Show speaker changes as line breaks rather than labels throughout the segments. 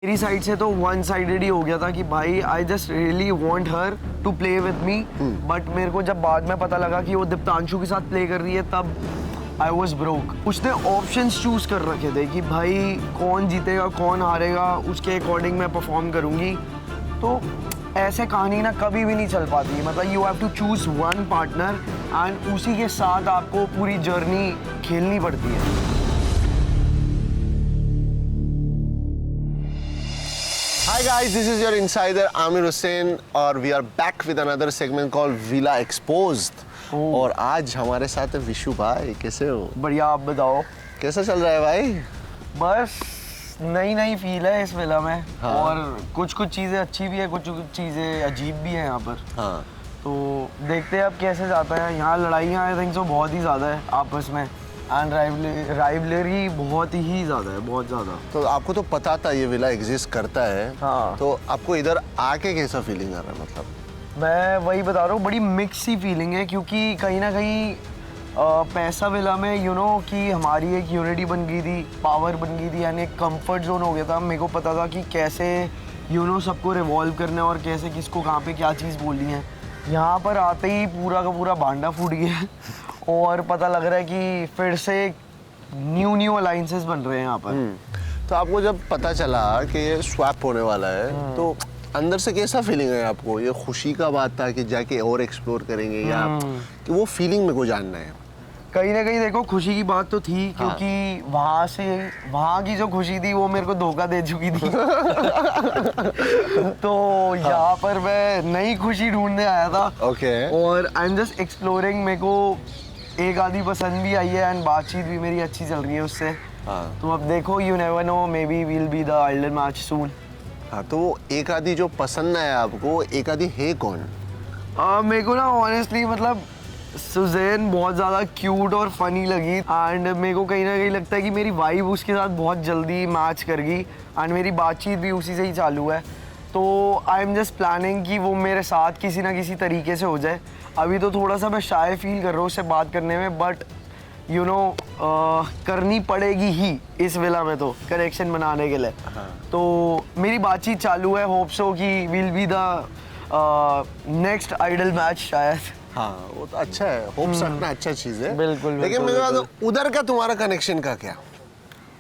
मेरी साइड से तो वन साइडेड ही हो गया था कि भाई I just really want her to play with me, but मेरे को जब बाद में पता लगा कि वो दीप्तांशु के साथ प्ले कर रही है तब आई वॉज ब्रोक। उसने ऑप्शंस चूज कर रखे थे कि भाई कौन जीतेगा कौन हारेगा उसके अकॉर्डिंग मैं परफॉर्म करूँगी। तो ऐसे कहानी ना कभी भी नहीं चल पाती, मतलब you have to choose one partner and उसी के साथ आपको पूरी जर्नी खेलनी पड़ती है।
Hi guys, this is your insider Amir Hussain और we are back with another segment called Villa Exposed। और आज हमारे साथ है विशु भाई। कैसे हो?
बढ़िया, आप बताओ
कैसा चल रहा है भाई?
बस नई नई फील है इस विला में।
हाँ।
और कुछ कुछ चीज़ें अच्छी भी है, कुछ कुछ चीज़ें अजीब भी हैं यहाँ पर।
हाँ।
तो देखते हैं अब कैसे जाता है। यहाँ लड़ाइयाँ आई थिंक सो बहुत ही ज़्यादा है आपस में एंड राइवलरी बहुत ही ज़्यादा है, बहुत ज़्यादा।
तो आपको तो पता था ये विला एग्जिस्ट करता है।
हाँ।
तो आपको इधर आके कैसा फीलिंग आ रहा है? मतलब
मैं वही बता रहा हूँ, बड़ी मिक्स सी फीलिंग है क्योंकि कहीं ना कहीं पैसा विला में यू नो कि हमारी एक यूनिटी बन गई थी, पावर बन गई थी, यानी एक कंफर्ट जोन हो गया था। मेरे को पता था कि कैसे यू नो सबको रिवॉल्व करना है और कैसे किसको कहाँ पे क्या चीज़ बोलनी है। यहाँ पर आते ही पूरा का पूरा भांडा फूट गया और पता लग रहा है कि फिर से न्यू अलाइंसेस बन रहे हैं यहाँ पर।
तो आपको जब पता चला कि ये स्वैप होने वाला है तो अंदर से कैसा फीलिंग है आपको? ये खुशी का बात था कि जाके और एक्सप्लोर करेंगे या कि वो फीलिंग मेरे को जानना है।
कहीं ना कहीं देखो खुशी की बात तो थी क्योंकि वहाँ की जो खुशी थी वो मेरे को धोखा दे चुकी थी। तो यहाँ पर मैं नई खुशी ढूंढने आया था।
ओके।
और आई एम जस्ट एक्सप्लोरिंग। मेरे को एक आधी पसंद भी आई है एंड बातचीत भी मेरी अच्छी चल रही है उससे।
हाँ।
तो अब देखो, you never know, maybe will be the ideal match soon.
हाँ, तो वो एक आधी जो पसंद आया आपको, एक आधी है कौन?
मेरे को ना ऑनेस्टली मतलब सुजैन बहुत ज़्यादा क्यूट और फनी लगी एंड मेरे को कहीं ना कहीं लगता है कि मेरी वाइब उसके साथ बहुत जल्दी मैच कर गई एंड मेरी बातचीत भी उसी से ही चालू है। तो आई एम जस्ट प्लानिंग कि वो मेरे साथ किसी ना किसी तरीके से हो जाए। अभी तो थोड़ा सा मैं शाय फील कर रहा हूँ उससे बात करने में, बट यू नो करनी पड़ेगी ही इस विला में तो कनेक्शन बनाने के लिए। तो मेरी बातचीत चालू है, होप सो कि will be the next ideal match शायद।
हाँ, वो तो अच्छा है, होप्स रखना अच्छा चीज़ है।
बिल्कुल,
लेकिन मेरे को उधर का तुम्हारा कनेक्शन का क्या?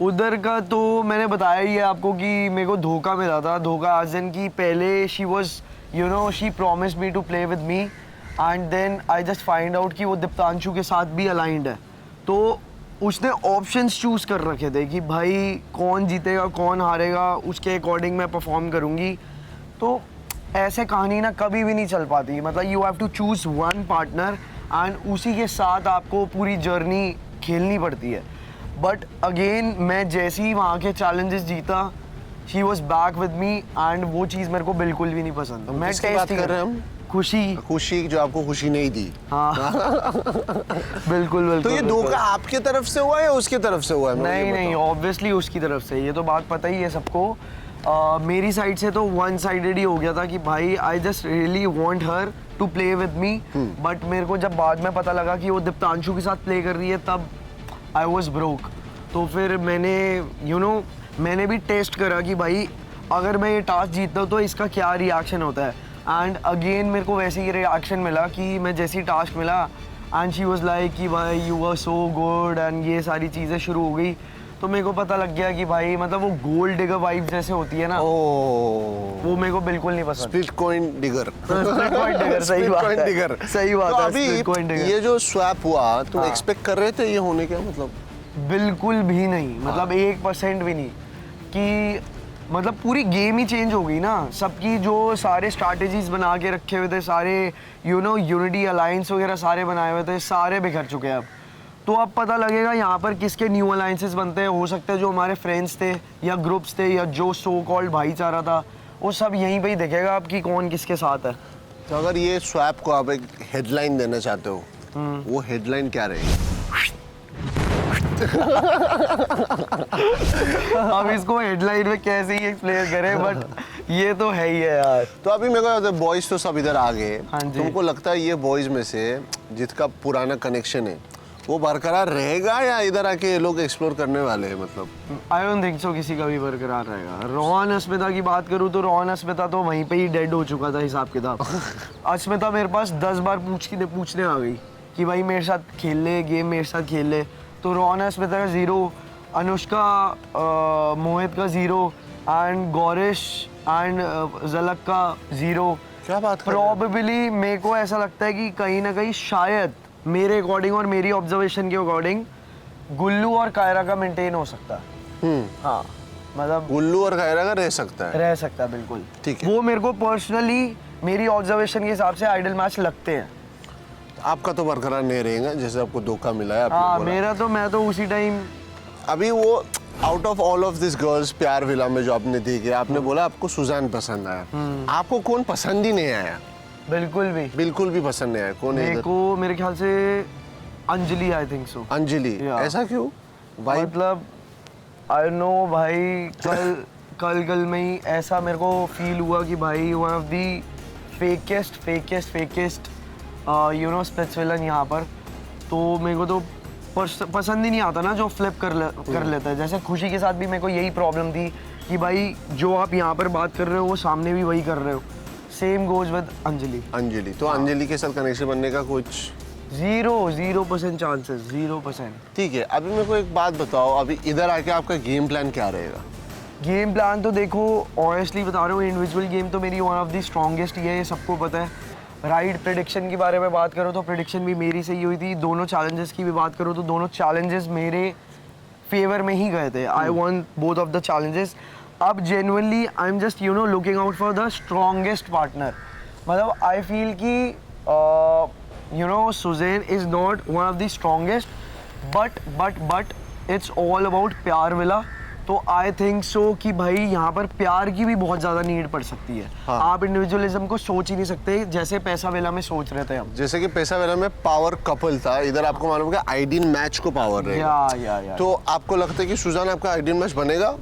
उधर का तो मैंने बताया ही है आपको कि मेरे को धोखा मिला था। धोखा आज दिन की पहले she was you know she promised me to play with me and then I just find out कि वो दीप्तांशु के साथ भी अलाइंड है। तो उसने ऑप्शंस चूज कर रखे थे कि भाई कौन जीतेगा कौन हारेगा उसके अकॉर्डिंग मैं परफॉर्म करूँगी। तो ऐसे कहानी ना कभी भी नहीं चल पाती, मतलब you have to choose one partner and उसी के साथ आपको पूरी जर्नी खेलनी पड़ती है। बट अगेन मैं जैसे ही वहाँ के चैलेंजेस जीता, she was back with me and वो चीज़ मेरे को बिल्कुल भी नहीं पसंद। मैं टेस्ट कर रहे हैं हम खुशी जो आपको खुशी नहीं दी। हाँ। बिल्कुल।
तो ये धोखा आपके तरफ से हुआ या उसके तरफ से हुआ?
नहीं, ऑब्वियसली उसकी तरफ से। ये तो बात पता ही है सबको। मेरी साइड से तो वन साइडेड ही हो गया था कि भाई I just really want her to play with me, but मेरे को जब बाद में पता लगा कि वो दीप्तांशु के साथ प्ले कर रही है तब आई वॉज ब्रोक। तो फिर मैंने मैंने भी टेस्ट करा कि भाई अगर मैं ये टास्क जीतता हूँ तो इसका क्या रिएक्शन होता है। एंड अगेन मेरे को वैसे ही रिएक्शन मिला कि मैं जैसे ही टास्क मिला एंड शी वॉज लाइक कि भाई you are so good and ये सारी चीज़ें शुरू हो गई। तो मेरे को पता लग गया कि भाई मतलब वो गोल्ड डिगर वाइब जैसे होती है ना, वो मेरे को बिल्कुल नहीं पसंद।
Split coin digger.
सही बात है, सही बात है।
अभी ये जो स्वैप हुआ तुम एक्सपेक्ट कर रहे थे ये होने का? मतलब बिल्कुल
भी नहीं, मतलब 1% भी नहीं कि मतलब पूरी गेम ही चेंज हो गई ना। सबकी जो सारे स्ट्रैटेजीज बना के रखे हुए थे, सारे यू नो यूनिटी अलायंस वगैरह सारे बनाए हुए थे, सारे बिखर चुके हैं अब। तो अब पता लगेगा यहाँ पर किसके न्यू अलायंसेस बनते हैं। हो सकता है जो हमारे फ्रेंड्स थे या ग्रुप्स थे या जो सो कॉल्ड भाईचारा था वो सब यहीं पे ही दिखेगा अब कि कौन किसके साथ है।
तो अगर ये स्वैप को आप एक हेडलाइन देना चाहते हो, वो हेडलाइन क्या रहेगी?
अब इसको हेडलाइन में कैसे ही एक्सप्लेन करें, बट ये तो है ही है यार।
तो अभी मेरे को बॉयज तो सब इधर आ गए।
हाँ जी।
तुमको लगता है ये बॉयज में से जिसका पुराना कनेक्शन है वो बरकरार रहेगा या इधर आके लोग एक्सप्लोर करने वाले हैं मतलब?
आई डोंट थिंक सो किसी का भी बरकरार रहेगा। रोहन अस्मिता की बात करूँ तो रोहन अस्मिता तो वहीं पे ही डेड हो चुका था हिसाब किताब। अस्मिता मेरे पास 10 बार पूछने आ गई कि भाई मेरे साथ खेल ले गेम, मेरे साथ खेल ले। तो रोहन अस्मिता का 0, अनुष्का मोहित का 0 एंड गौरिश एंड झलक का 0।
क्या बात कर रहे हो?
प्रॉबेबली मेरे को ऐसा लगता है कि कहीं ना कहीं शायद मेरे अकॉर्डिंग और मेरी ऑब्जर्वेशन के अकॉर्डिंग गुल्लू और कायरा का मेंटेन हो सकता है। हाँ मतलब
गुल्लू और कायरा का रह सकता है।
रह सकता है बिल्कुल।
ठीक है।
वो मेरे को पर्सनली मेरी ऑब्जर्वेशन के हिसाब से आइडल मैच लगते हैं।
आपका तो बरकरार नहीं रहेगा जैसे आपको धोखा मिला है आपने
हाँ
बोला।
मेरा तो मैं तो उसी टाइम
अभी वो out of all of this girls प्यार विला में जो आपने देखी, आपने बोला आपको सुजान पसंद आया। आपको कौन पसंद ही नहीं आया? बिल्कुल भी पसंद नहीं आया। कौन है
मेरे
इधर?
को मेरे ख्याल से Anjali, I think so.
Anjali.
Yeah.
ऐसा क्यों? भाई
मतलब आई नो भाई कल में ही ऐसा मेरे को फील हुआ कि भाई one of the fakest you know splits villain यहाँ पर। तो मेरे को तो पसंद ही नहीं आता ना जो फ्लिप कर लेता है। जैसे खुशी के साथ भी मेरे को यही प्रॉब्लम थी कि भाई जो आप यहाँ पर बात कर रहे हो वो सामने भी वही कर रहे हो। Same goes with Anjali.
तो अंजलि के साथ कनेक्शन बनने का कुछ
0% चांसेस, 0%।
ठीक है। अभी मेरे को एक बात बताओ, अभी इधर आके आपका गेम प्लान क्या रहेगा?
गेम प्लान तो देखो ऑनेस्टली बता रहा हूँ, इंडिविजुअल गेम तो मेरी वन ऑफ द स्ट्रॉन्गेस्ट ही है, ये सबको पता है। राइट प्रेडिक्शन की बारे में बात करो तो प्रेडिक्शन भी मेरी सही हुई थी। दोनों चैलेंजेस की भी बात करो तो दोनों चैलेंजेस मेरे फेवर में ही गए थे। I want both of the challenges. अब genuinely I am just you know looking out for the strongest partner. मतलब आई फील कि you know Suzanne is not one of the strongest, but it's all about Pyaar villa. तो I think so कि भाई यहाँ पर प्यार की भी बहुत ज़्यादा नीड पड़ सकती है।
हाँ।
आप इंडिविजुअलिज्म को सोच ही नहीं सकते जैसे पैसा वेला में सोच रहे थे हम।
जैसे कि पैसा वेला में पावर कपल था, इधर आपको मालूम है आइडियल मैच को पावर रहेगा।
या
तो आपको लगता है कि सुजान आपका आइडियल मैच बनेगा?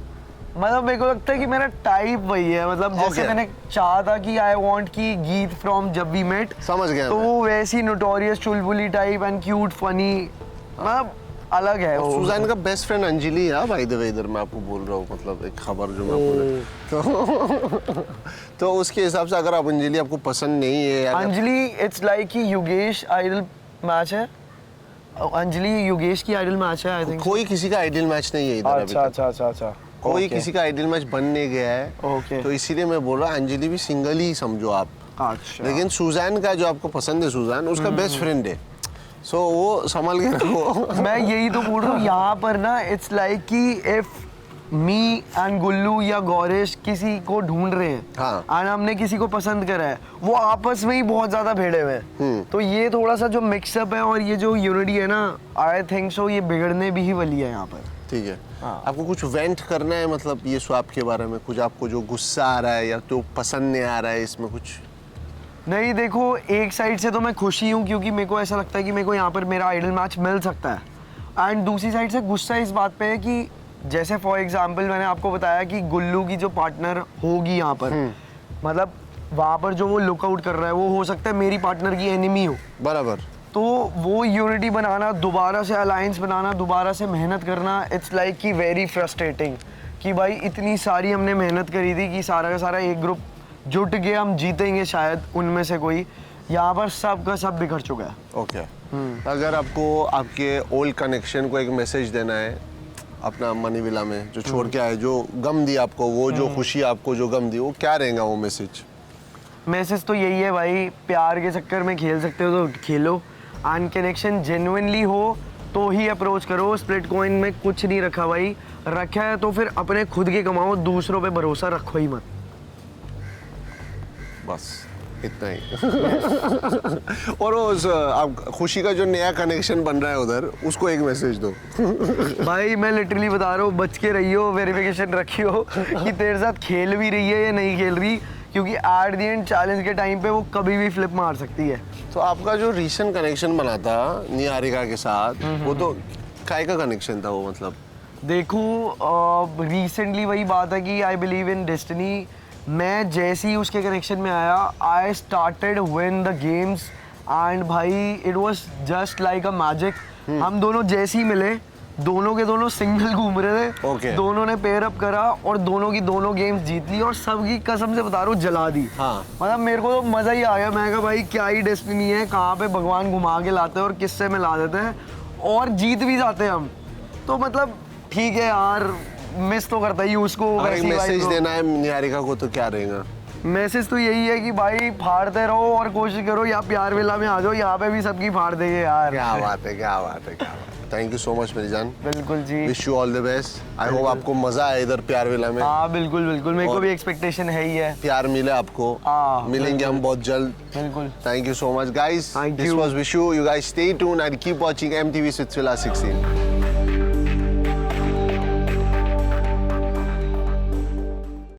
मतलब मेरे को लगता है कि मेरा टाइप वही है। मतलब जैसे
Okay.
मैंने चाहा था कि आई वांट की गीत फ्रॉम जब वी मेट,
समझ गया
तो
मैं।
वो वैसी notorious Chulbuli type and cute funny, मतलब अलग है वो।
सुजान का बेस्ट फ्रेंड अंजलि है बाय द वे, इधर मैं आपको बोल रहा हूँ, मतलब एक खबर जो मैं तो उसके हिसाब से अगर आप अंजलि आपको पसंद नहीं है यार।
अंजलि इट्स लाइक कि योगेश आइडल मैच है। अंजलि योगेश की आइडल मैच है आई थिंक।
कोई किसी का आइडियल मैच नहीं है इधर अभी तक।
अच्छा
कोई
Okay.
किसी का आइडियल मैच बन नहीं गया है।
Okay.
तो इसीलिए मैं बोल रहा हूँ अंजलि भी सिंगल ही समझो आप।
अच्छा।
लेकिन सुजान का जो आपको पसंद है, सुजान उसका बेस्ट फ्रेंड है, सो वो संभाल के रखो।
मैं यही तो बोल रहा हूँ यहाँ पर ना, इट्स लाइक कि इफ मी एंड गुल्लू या गौरेश किसी को ढूंढ रहे हैं
हाँ।
और हमने किसी को पसंद करा है, वो आपस में ही बहुत ज्यादा भिड़े हुए हैं। तो ये थोड़ा सा जो मिक्सअप है और ये जो यूनिटी है ना, आई थिंक सो ये बिगड़ने भी ही वाली है यहाँ पर।
ठीक है।
हाँ।
आपको कुछ वेंट करना है मतलब ये स्वैप के बारे में, कुछ आपको जो गुस्सा आ रहा है या तो पसंद नहीं आ रहा है इसमें कुछ?
नहीं देखो, एक साइड से तो मैं खुश ही हूँ क्योंकि मेरे को ऐसा लगता है कि मेरे को यहाँ पर मेरा आइडल मैच मिल सकता है। एंड दूसरी साइड से गुस्सा इस बात पे है कि जैसे फॉर एग्जांपल मैंने आपको बताया कि गुल्लू की जो पार्टनर होगी यहाँ पर, मतलब वहाँ पर जो वो लुकआउट कर रहा है वो हो सकता है मेरी पार्टनर की एनिमी हो।
बराबर।
तो वो यूनिटी बनाना, दोबारा से अलायंस बनाना, दोबारा से मेहनत करना, इट्स लाइक कि वेरी फ्रस्ट्रेटिंग कि भाई इतनी सारी हमने मेहनत करी थी कि सारा का सारा एक ग्रुप जुट के हम जीतेंगे शायद उनमें से कोई, यहाँ पर सब का सब बिखर चुका है।
ओके। अगर आपको आपके ओल्ड कनेक्शन को एक मैसेज देना है अपना मनी विला में जो छोड़ के आए, जो गम दी आपको, वो जो खुशी आपको जो गम दी, वो क्या रहेगा वो मैसेज?
मैसेज तो यही है भाई, प्यार के चक्कर में खेल सकते हो तो खेलो, एंड कनेक्शन जेन्युइनली हो तो ही अप्रोच करो। स्प्लिट कॉइन में कुछ नहीं रखा भाई, रखा है तो फिर अपने खुद के कमाओ, दूसरों पे भरोसा रखो ही मत।
बस इतना ही। और वो आप खुशी का जो नया कनेक्शन बन रहा है उधर, उसको एक मैसेज दो।
भाई मैं लिटरली बता रहा हूँ, बच के रहियो, वेरिफिकेशन रखियो कि तेरे साथ खेल भी रही है या नहीं खेल रही, क्योंकि एट द एंड चैलेंज के टाइम पे वो कभी भी फ्लिप मार सकती है।
तो आपका जो रिसेंट कनेक्शन बना था निहारिका के साथ, वो तो काय का कनेक्शन था वो? मतलब
देखो रिसेंटली वही बात है कि आई बिलीव इन डेस्टिनी। मैं जैसे ही उसके कनेक्शन में आया, I started win the games and भाई it was just like a magic हम दोनों जैसे ही मिले, दोनों के दोनों सिंगल घूम रहे थे।
Okay.
दोनों ने पेयर अप करा और दोनों की दोनों गेम्स जीत ली और सबकी कसम से बता रहा हूँ जला दी।
हाँ।
मतलब मेरे को तो मजा ही आ गया। मैं कहा भाई क्या ही डेस्टिनी है, कहाँ पे भगवान घुमा के लाते हैं और किस्से में ला देते हैं और जीत भी जाते हैं हम। तो मतलब ठीक है यार, मिस तो करता ही हूँ उसको।
अगर एक
वैसी vibe
मैसेज
को।
देना है निहारिका को तो क्या रहेगा?
मैसेज तो यही है कि भाई फाड़ते रहो और कोशिश करो, या प्यार विला में आ जाओ, यहाँ पे भी सबकी फाड़ देंगे यार।
क्या बात है, क्या बात है, क्या बात है। थैंक यू सो मच मेरी जान।
बिल्कुल जी।
Wish you all the best. I hope आपको मजा आए इधर प्यार विला में।
हाँ बिल्कुल बिल्कुल, मेरे को
और-
भी एक्सपेक्टेशन है ही है।
प्यार मिले आपको।
हाँ,
मिलेंगे
बिल्कुल।
हम बहुत जल्द।
बिल्कुल।
Thank you so much, guys.
Thank
This
you.
was Vishu. You guys stay tuned and keep watching MTV Switchvilla 16.